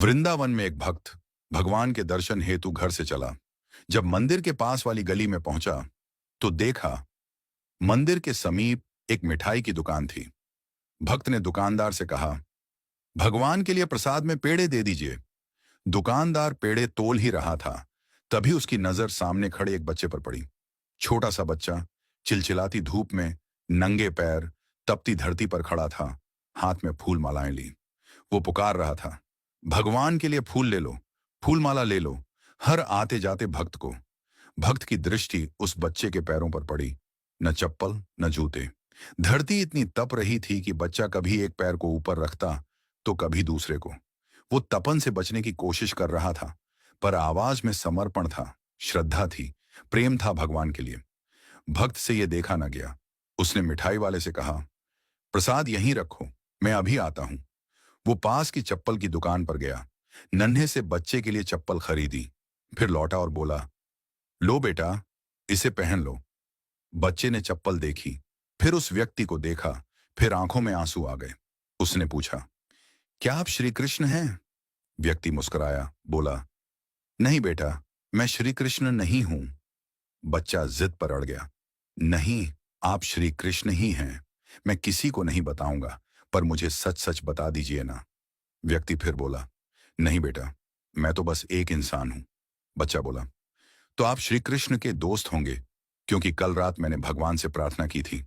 वृंदावन में एक भक्त भगवान के दर्शन हेतु घर से चला। जब मंदिर के पास वाली गली में पहुंचा तो देखा मंदिर के समीप एक मिठाई की दुकान थी। भक्त ने दुकानदार से कहा, भगवान के लिए प्रसाद में पेड़े दे दीजिए। दुकानदार पेड़े तोल ही रहा था, तभी उसकी नजर सामने खड़े एक बच्चे पर पड़ी। छोटा सा बच्चा चिलचिलाती धूप में नंगे पैर तपती धरती पर खड़ा था, हाथ में फूल मालाएं ली। वो पुकार रहा था, भगवान के लिए फूल ले लो, फूल माला ले लो। हर आते जाते भक्त को भक्त की दृष्टि उस बच्चे के पैरों पर पड़ी। न चप्पल न जूते। धरती इतनी तप रही थी कि बच्चा कभी एक पैर को ऊपर रखता तो कभी दूसरे को। वो तपन से बचने की कोशिश कर रहा था, पर आवाज में समर्पण था, श्रद्धा थी, प्रेम था भगवान के लिए। भक्त से ये देखा न गया। उसने मिठाई वाले से कहा, प्रसाद यहीं रखो, मैं अभी आता हूं। वो पास की चप्पल की दुकान पर गया, नन्हे से बच्चे के लिए चप्पल खरीदी, फिर लौटा और बोला, लो बेटा, इसे पहन लो। बच्चे ने चप्पल देखी, फिर उस व्यक्ति को देखा, फिर आंखों में आंसू आ गए। उसने पूछा, क्या आप श्री कृष्ण हैं? व्यक्ति मुस्कुराया, बोला, नहीं बेटा, मैं श्री कृष्ण नहीं हूं। बच्चा जिद पर अड़ गया, नहीं, आप श्री कृष्ण ही हैं। मैं किसी को नहीं बताऊंगा, पर मुझे सच सच बता दीजिए ना। व्यक्ति फिर बोला, नहीं बेटा, मैं तो बस एक इंसान हूं। बच्चा बोला, तो आप श्री कृष्ण के दोस्त होंगे, क्योंकि कल रात मैंने भगवान से प्रार्थना की थी।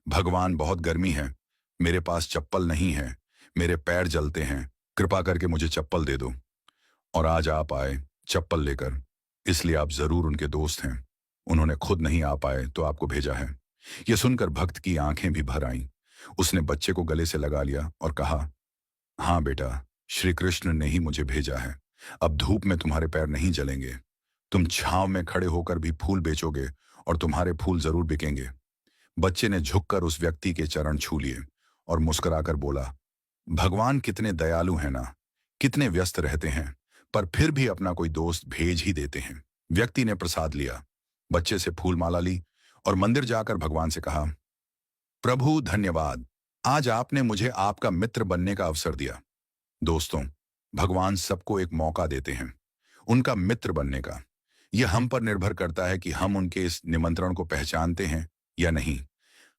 भगवान, बहुत गर्मी है, मेरे पास चप्पल नहीं है, मेरे पैर जलते हैं, कृपा करके मुझे चप्पल दे दो। और आज आप आए चप्पल लेकर, इसलिए आप जरूर उनके दोस्त हैं। उन्होंने खुद नहीं आ पाए तो आपको भेजा है। यह सुनकर भक्त की आंखें भी भर आईं। उसने बच्चे को गले से लगा लिया और कहा, हाँ बेटा, श्री कृष्ण ने ही मुझे भेजा है। अब धूप में तुम्हारे पैर नहीं जलेंगे। तुम छांव में खड़े होकर भी फूल बेचोगे और तुम्हारे फूल जरूर बिकेंगे। बच्चे ने झुककर उस व्यक्ति के चरण छू लिए और मुस्कुराकर बोला, भगवान कितने दयालु हैं ना, कितने व्यस्त रहते हैं, पर फिर भी अपना कोई दोस्त भेज ही देते हैं। व्यक्ति ने प्रसाद लिया, बच्चे से फूल माला ली और मंदिर जाकर भगवान से कहा, प्रभु धन्यवाद, आज आपने मुझे आपका मित्र बनने का अवसर दिया। दोस्तों, भगवान सबको एक मौका देते हैं उनका मित्र बनने का। यह हम पर निर्भर करता है कि हम उनके इस निमंत्रण को पहचानते हैं या नहीं।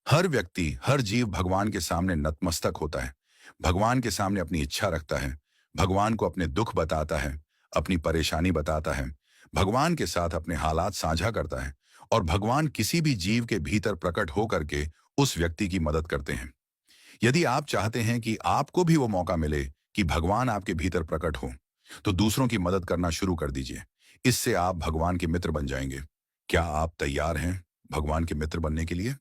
हर व्यक्ति, हर जीव भगवान के सामने नतमस्तक होता है, भगवान के सामने अपनी इच्छा रखता है, भगवान को अपने दुख बताता है, अपनी परेशानी बताता है, भगवान के साथ अपने हालात साझा करता है, और भगवान किसी भी जीव के भीतर प्रकट होकर के उस व्यक्ति की मदद करते हैं। यदि आप चाहते हैं कि आपको भी वो मौका मिले कि भगवान आपके भीतर प्रकट हो, तो दूसरों की मदद करना शुरू कर दीजिए। इससे आप भगवान के मित्र बन जाएंगे। क्या आप तैयार हैं भगवान के मित्र बनने के लिए?